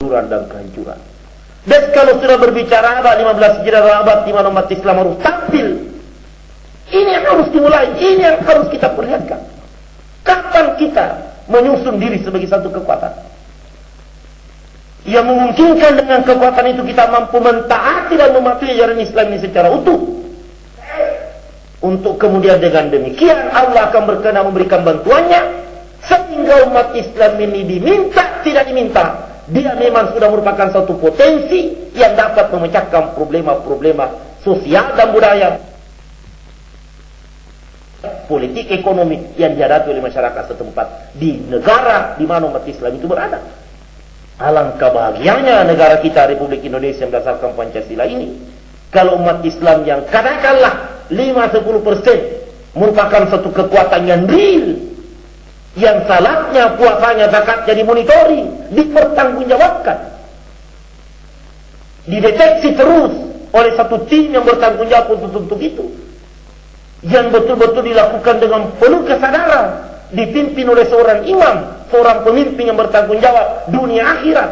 dan kehancuran. Dan kalau sudah berbicara abad 15 Hijrah, abad di mana umat Islam harus tampil, ini yang harus dimulai, ini yang harus kita perlihatkan. Kapan kita menyusun diri sebagai satu kekuatan yang memungkinkan dengan kekuatan itu kita mampu mentaati dan mematuhi ajaran Islam ini secara utuh, untuk kemudian dengan demikian Allah akan berkenan memberikan bantuannya, sehingga umat Islam ini diminta tidak diminta, dia memang sudah merupakan satu potensi yang dapat memecahkan problema-problema sosial dan budaya, politik, ekonomi yang dihadapi oleh masyarakat setempat di negara di mana umat Islam itu berada. Alangkah bahagianya negara kita Republik Indonesia berdasarkan Pancasila ini, kalau umat Islam yang katakanlah 5-10% merupakan satu kekuatan yang real, yang salatnya, puasanya, zakatnya dimonitori, dipertanggungjawabkan, dideteksi terus oleh satu tim yang bertanggung jawab untuk itu, yang betul-betul dilakukan dengan penuh kesadaran, dipimpin oleh seorang imam, seorang pemimpin yang bertanggung jawab dunia akhirat.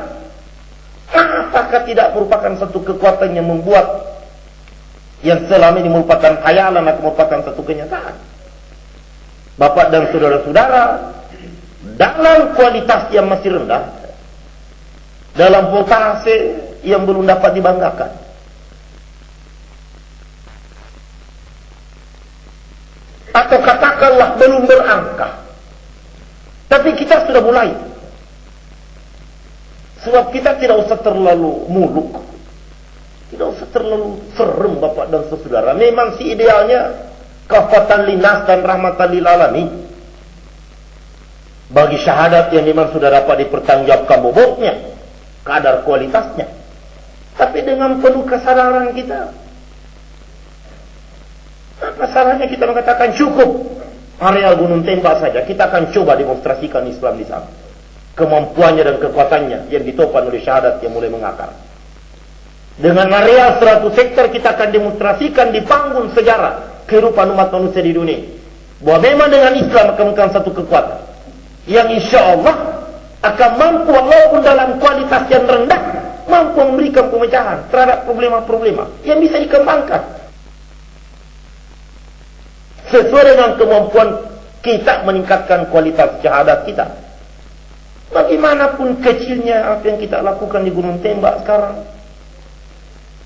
Apakah tidak merupakan satu kekuatan yang membuat yang selama ini merupakan khayalan akan merupakan satu kenyataan? Bapak dan saudara-saudara, dalam kualitas yang masih rendah, dalam voltase yang belum dapat dibanggakan, atau katakanlah belum berangka, tapi kita sudah mulai. Sebab kita tidak usah terlalu muluk, tidak usah terlalu serem Bapak dan saudara. Memang si idealnya kafatan linas dan rahmatan lil alamin, bagi syahadat yang memang sudah dapat dipertanggungjawabkan bobotnya, kadar kualitasnya. Tapi dengan penuh kesadaran kita, apa salahnya kita mengatakan cukup areal gunung tembak saja, kita akan coba demonstrasikan Islam di sana, kemampuannya dan kekuatannya yang ditopang oleh syahadat yang mulai mengakar. Dengan areal 100 hektar kita akan demonstrasikan di panggung sejarah kehidupan umat manusia di dunia, bahwa memang dengan Islam akan menjadi satu kekuatan yang insya Allah akan mampu, walaupun dalam kualitas yang rendah, mampu memberikan pemecahan terhadap problema-problema yang bisa dikembangkan sesuai dengan kemampuan kita meningkatkan kualitas syahadat kita. Bagaimanapun kecilnya apa yang kita lakukan di Gunung Tembak sekarang,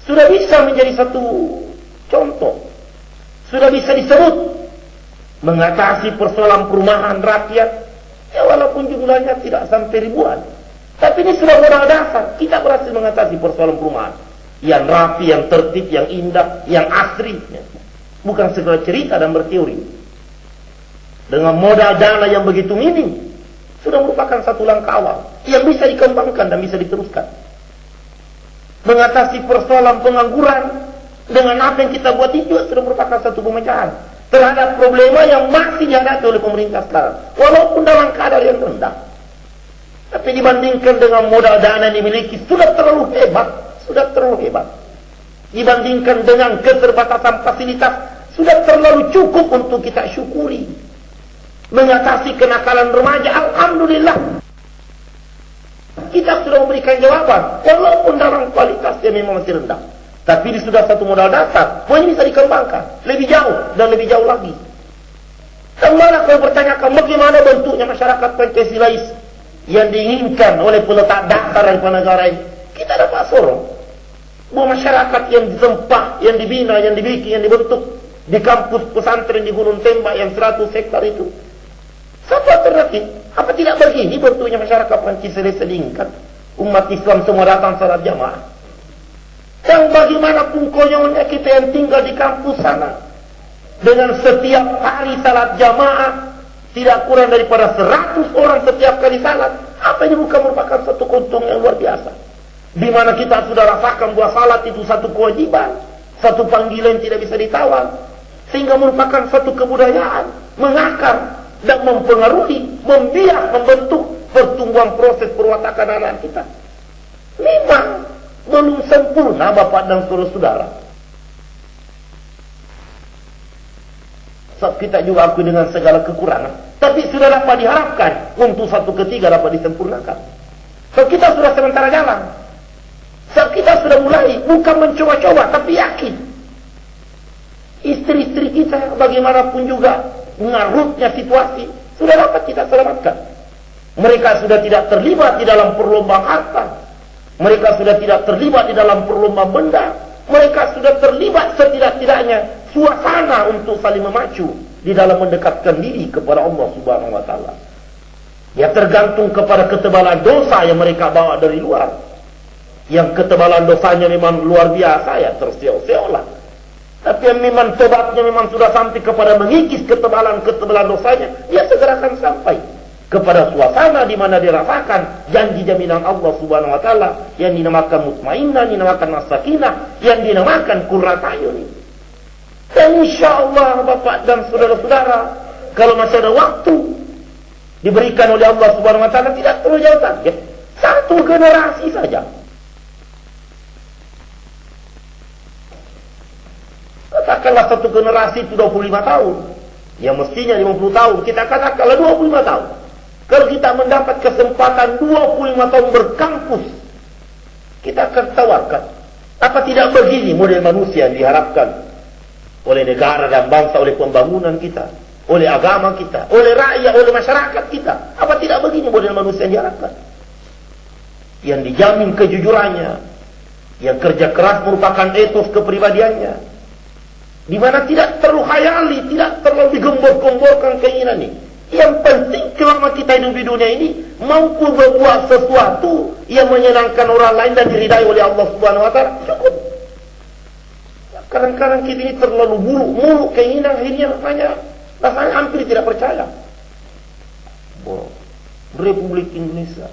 sudah bisa menjadi satu contoh, sudah bisa disebut mengatasi persoalan perumahan rakyat, ya walaupun jumlahnya tidak sampai ribuan, tapi ini sudah modal dasar. Kita berhasil mengatasi persoalan perumahan yang rapi, yang tertib, yang indah, yang asri, bukan segala cerita dan berteori. Dengan modal dana yang begitu minim, sudah merupakan satu langkah awal yang bisa dikembangkan dan bisa diteruskan. Mengatasi persoalan pengangguran dengan apa yang kita buat itu sudah merupakan satu pemecahan terhadap problema yang masih dihadapi oleh pemerintah sekarang, walaupun dalam kadar yang rendah. Tapi dibandingkan dengan modal dana yang dimiliki, sudah terlalu hebat. Dibandingkan dengan keterbatasan fasilitas, sudah terlalu cukup untuk kita syukuri. Mengatasi kenakalan remaja, alhamdulillah, kita sudah memberikan jawaban, walaupun dalam kualitas yang memang masih rendah. Tapi ini sudah satu modal dasar, pokoknya bisa dikembangkan lebih jauh dan lebih jauh lagi. Kemana kalau bertanyakan bagaimana bentuknya masyarakat Pancasilais yang diinginkan oleh peletak dasar dari negara ini, kita dapat sorong bahwa masyarakat yang ditempah, yang dibina, yang dibikin, yang dibentuk di kampus pesantren di Gunung Tembak yang 100 hektar itu, satu alternatif. Apa tidak begini bentuknya masyarakat Pancasilais sedingkat umat Islam semua datang salat jamaah? Dan bagaimanapun konyolnya kita yang tinggal di kampus sana, dengan setiap hari salat jamaah tidak kurang daripada 100 orang setiap kali salat, apa ini bukan merupakan satu keuntungan yang luar biasa? Di mana kita sudah rasakan bahwa salat itu satu kewajiban, satu panggilan tidak bisa ditawar, sehingga merupakan satu kebudayaan mengakar dan mempengaruhi, membiak, membentuk pertumbuhan proses perwatakan anak kita. Memang belum sempurna Bapak dan saudara-saudara. Sebab kita juga akui dengan segala kekurangan, tapi sudah dapat diharapkan untuk satu ketiga dapat disempurnakan. So kita sudah sementara jalan. So kita sudah mulai, bukan mencoba-coba, tapi yakin. Istri-istri kita bagaimanapun juga ngarutnya situasi sudah dapat kita selamatkan. Mereka sudah tidak terlibat di dalam perlombaan harta. Mereka sudah tidak terlibat di dalam perlombaan benda. Mereka sudah terlibat setidak-tidaknya suasana untuk saling memacu di dalam mendekatkan diri kepada Allah Subhanahu wa taala. Ya tergantung kepada ketebalan dosa yang mereka bawa dari luar. Yang ketebalan dosanya memang luar biasa, ya terseok-seok lah. Tapi yang memang tobatnya memang sudah sampai kepada mengikis ketebalan dosanya, dia segera akan sampai kepada suasana di mana dirasakan janji jaminan Allah Subhanahu wa taala yang dinamakan mutmainnah, dinamakan as-sakinah, yang dinamakan qurrat ayun. Dan insyaallah Bapak dan saudara-saudara, kalau masih ada waktu diberikan oleh Allah Subhanahu wa taala, tidak terlalu jauh target, satu generasi saja. Katakanlah satu generasi itu 25 tahun. Yang mestinya 50 tahun. Kita katakanlah 25 tahun. Kalau kita mendapat kesempatan 25 tahun berkampus, kita akan tawarkan. Apa tidak begini model manusia yang diharapkan oleh negara dan bangsa, oleh pembangunan kita, oleh agama kita, oleh rakyat, oleh masyarakat kita? Apa tidak begini model manusia yang diharapkan? Yang dijamin kejujurannya, yang kerja keras merupakan etos kepribadiannya, di mana tidak terlalu khayali, tidak terlalu digembor-gemborkan keinginan ini. Yang penting selama kita hidup di dunia ini mampu berbuat sesuatu yang menyenangkan orang lain dan diridai oleh Allah Subhanahu wa taala, cukup. Kadang-kadang kita ini terlalu muluk keinginan, akhirnya rasanya hampir tidak percaya. Republik Indonesia,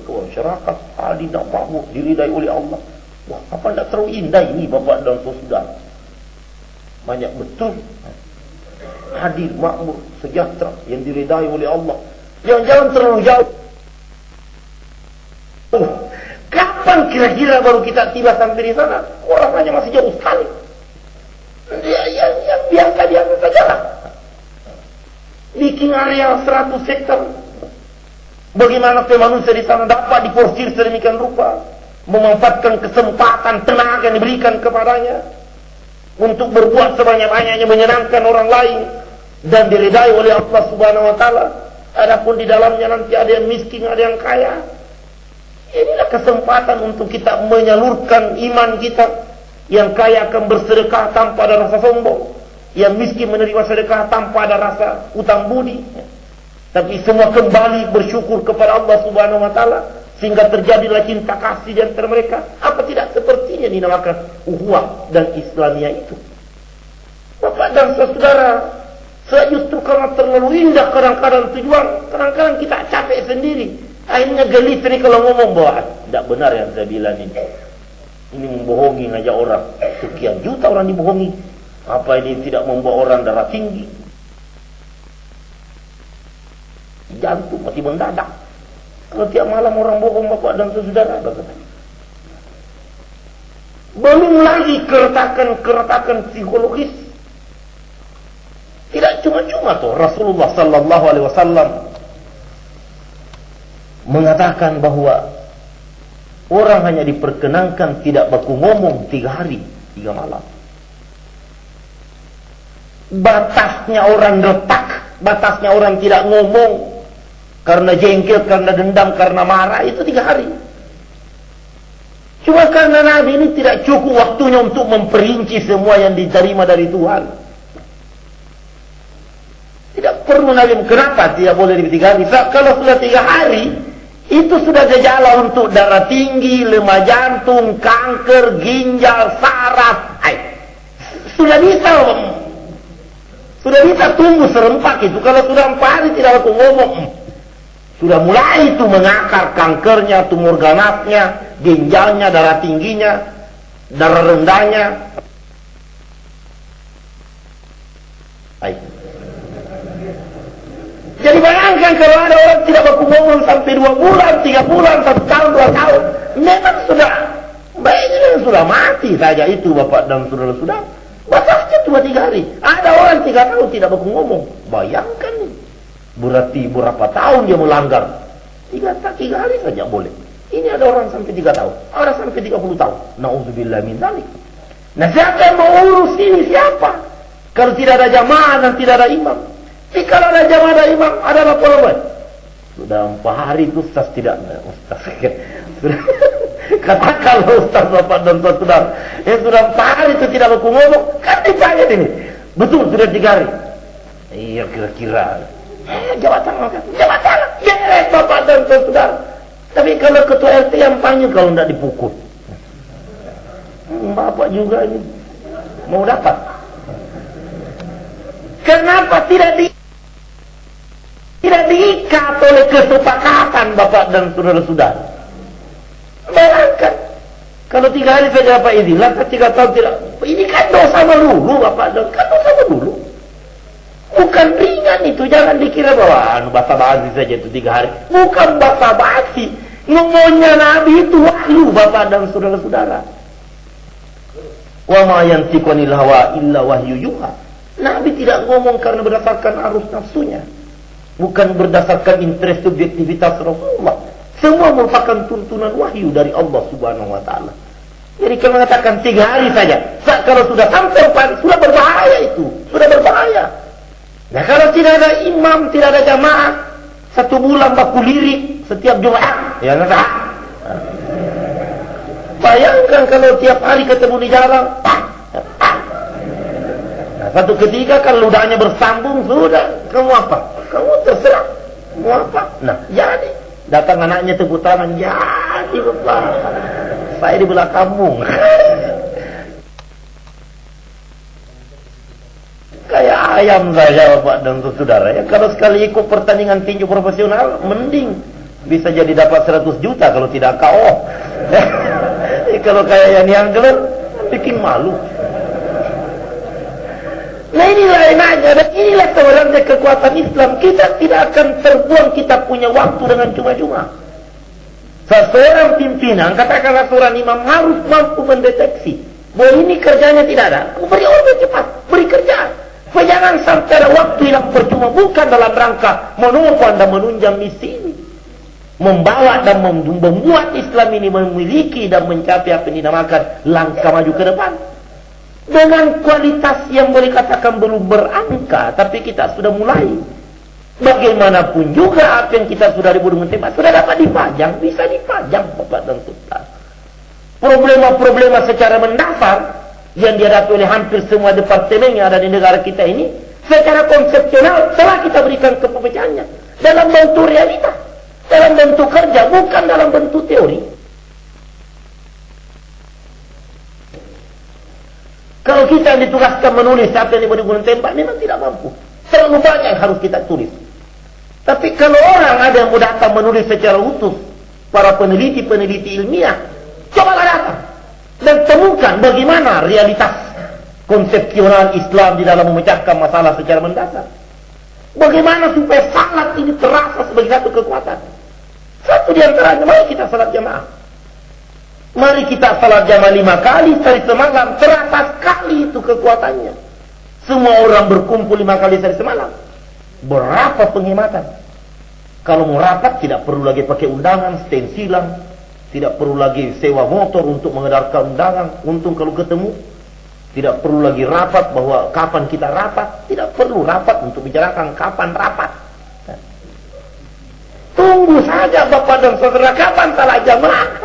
masyarakat adil dan makmur, diridai oleh Allah. Wah, apa tidak terlalu indah ini Bapak dan saudara? Banyak betul adil, makmur, sejahtera yang diridai oleh Allah. Jangan terlalu jauh. Kapan kira-kira baru kita tiba sampai di sana? Rasanya masih jauh sekali. Yang biasa saja lah. Bikin area 100 hektar. Bagaimana manusia di sana dapat diporsir sedemikian rupa, memanfaatkan kesempatan tenaga yang diberikan kepadanya untuk berbuat sebanyak-banyaknya menyenangkan orang lain dan diridai oleh Allah Subhanahu wa taala. Adapun di dalamnya nanti ada yang miskin, ada yang kaya. Inilah kesempatan untuk kita menyalurkan iman kita. Yang kaya akan bersedekah tanpa ada rasa sombong, yang miskin menerima sedekah tanpa ada rasa utang budi. Tapi semua kembali bersyukur kepada Allah Subhanahu wa taala, sehingga terjadilah cinta kasih di antara mereka. Apa tidak sepertinya dinamakan ukhuwah dan Islamiyah itu? Bapak dan saudara, saya justru karena terlalu indah kadang-kadang tujuan, kadang-kadang kita capek sendiri. Akhirnya gelis ini kalau ngomong bahwa tidak benar yang saya bilang ini. Ini membohongi ngajak orang. Sekian juta orang dibohongi. Apa ini tidak membawa orang darah tinggi? Jantung mati mendadak. Kalau tiap malam orang bohong Bapak dan saudara, belum lagi keretakan psikologis. Tidak cuma-cuma tuh Rasulullah sallallahu alaihi wasallam mengatakan bahwa orang hanya diperkenankan tidak baku ngomong 3 hari 3 malam. Batasnya orang retak, batasnya orang tidak ngomong karena jengkel, karena dendam, karena marah, itu 3 hari. Cuma karena Nabi ini tidak cukup waktunya untuk memperinci semua yang diterima dari Tuhan. Tidak perlu Nabi, kenapa tidak boleh di 3 hari? Kalau sudah 3 hari, itu sudah gejala untuk darah tinggi, lemah jantung, kanker, ginjal, saraf. Sudah bisa tumbuh serempak itu. Kalau sudah 4 hari tidak aku ngomong, sudah mulai itu mengakar kankernya, tumor ganasnya, ginjalnya, darah tingginya, darah rendahnya. Jadi bayangkan kalau ada orang tidak baku ngomong sampai 2 bulan, 3 bulan, 1 tahun, 2 tahun, memang sudah baiknya sudah mati saja itu Bapak dan saudara-saudara. Batasnya cuma 3 hari. Ada orang 3 tahun tidak baku ngomong. Bayangkan, berarti berapa tahun dia melanggar. tiga hari saja boleh. Ini ada orang sampai 3 tahun, ada sampai 30 tahun. Nauzubillah min dzalik. Nah, siapa yang mau urus ini? Siapa? Kalau tidak ada jamaah dan tidak ada imam. Tapi kalau ada jamaah dan imam, ada apa buat? Sudah 4 hari itu Ustaz tidak. Ustaz sudah katakan Ustaz Bapak dan Saudara. Sudah 4 hari itu tidak aku ngomong. Kan ditanya ini. Betul sudah 3 hari. Iya kira-kira. Jawab tangan. Jawab tangan. Beres Bapak dan Saudara. Tapi kalau ketua RT yang panggil kalau tidak dipukul. Bapak juga ini mau dapat. Kenapa tidak diikat oleh kesepakatan Bapak dan saudara-saudara? Bayangkan kalau 3 hari saja Bapak izinlah, 3 tahun tidak. Ini kan dosa melulu Bapak dan kan dosa melulu. Bukan ringan itu, jangan dikira bahwa basa-basi saja itu 3 hari. Bukan basa-basi. Ngomongnya Nabi itu wahyu Bapak dan saudara-saudara. Wa ma yantiqu anil hawa illa wahyu yuha. Nabi tidak ngomong karena berdasarkan arus nafsunya, bukan berdasarkan interest subjektivitas Rasulullah. Semua merupakan tuntunan wahyu dari Allah Subhanahu wa taala. Jadi kalau mengatakan 3 hari saja, kalau sudah sampai sudah berbahaya itu, sudah berbahaya. Nah, kalau tidak ada imam, tidak ada jamaah, 1 bulan baku lirik setiap Jumat, ya enggak? Bayangkan kalau tiap hari ketemu di jalan. Nah, satu ketika kalau ludahnya bersambung, sudah. Kamu apa? Kamu terserah. Mau apa? Nah, jadi. Datang anaknya tepuk tangan. Jadi, Bapak. Saya di belah kampung. Kayak ayam saja, Bapak dan saudara. Ya, kalau sekali ikut pertandingan tinju profesional, mending. Bisa jadi dapat 100 juta kalau tidak KO. Kalau kayak yang gelar, bikin malu. Nah, inilah enaknya, dan inilah sebenarnya kekuatan Islam. Kita tidak akan terbuang kita punya waktu dengan cuma-cuma. Seorang pimpinan, katakanlah seorang imam, harus mampu mendeteksi bahwa ini kerjanya tidak ada. Beri order cepat, beri kerjaan. Jangan sampai ada waktu hilang percuma, bukan dalam rangka menopang dan menunjang misi ini. Membawa dan membuat Islam ini memiliki dan mencapai apa yang dinamakan langkah maju ke depan. Dengan kualitas yang boleh katakan belum berangka, tapi kita sudah mulai. Bagaimanapun juga apa yang kita sudah ribu dengan tembak sudah dapat dipajang, bisa dipajang Bapak dan Saudara. Problema-problema secara mendasar yang dihadapi oleh hampir semua departemen yang ada di negara kita ini, secara konsepsional telah kita berikan kepecahannya dalam bentuk realitas, dalam bentuk kerja, bukan dalam bentuk teori. Kalau kita yang ditugaskan menulis apa yang diberi tembak, memang tidak mampu. Terlalu banyak yang harus kita tulis. Tapi kalau orang ada yang mau datang menulis secara utuh, para peneliti-peneliti ilmiah, cobalah datang dan temukan bagaimana realitas konsepsional Islam di dalam memecahkan masalah secara mendasar. Bagaimana supaya salat ini terasa sebagai satu kekuatan. Satu di antaranya, mari kita salat jamaah. Mari kita salat jamaah 5 kali sehari semalam, terasa sekali itu kekuatannya. Semua orang berkumpul 5 kali sehari semalam. Berapa penghematan? Kalau mau rapat tidak perlu lagi pakai undangan, stensilan, tidak perlu lagi sewa motor untuk mengedarkan undangan. Untung kalau ketemu, tidak perlu lagi rapat bahwa kapan kita rapat, tidak perlu rapat untuk bicarakan kapan rapat. Tunggu saja Bapak dan Saudara, kapan salat jamaah,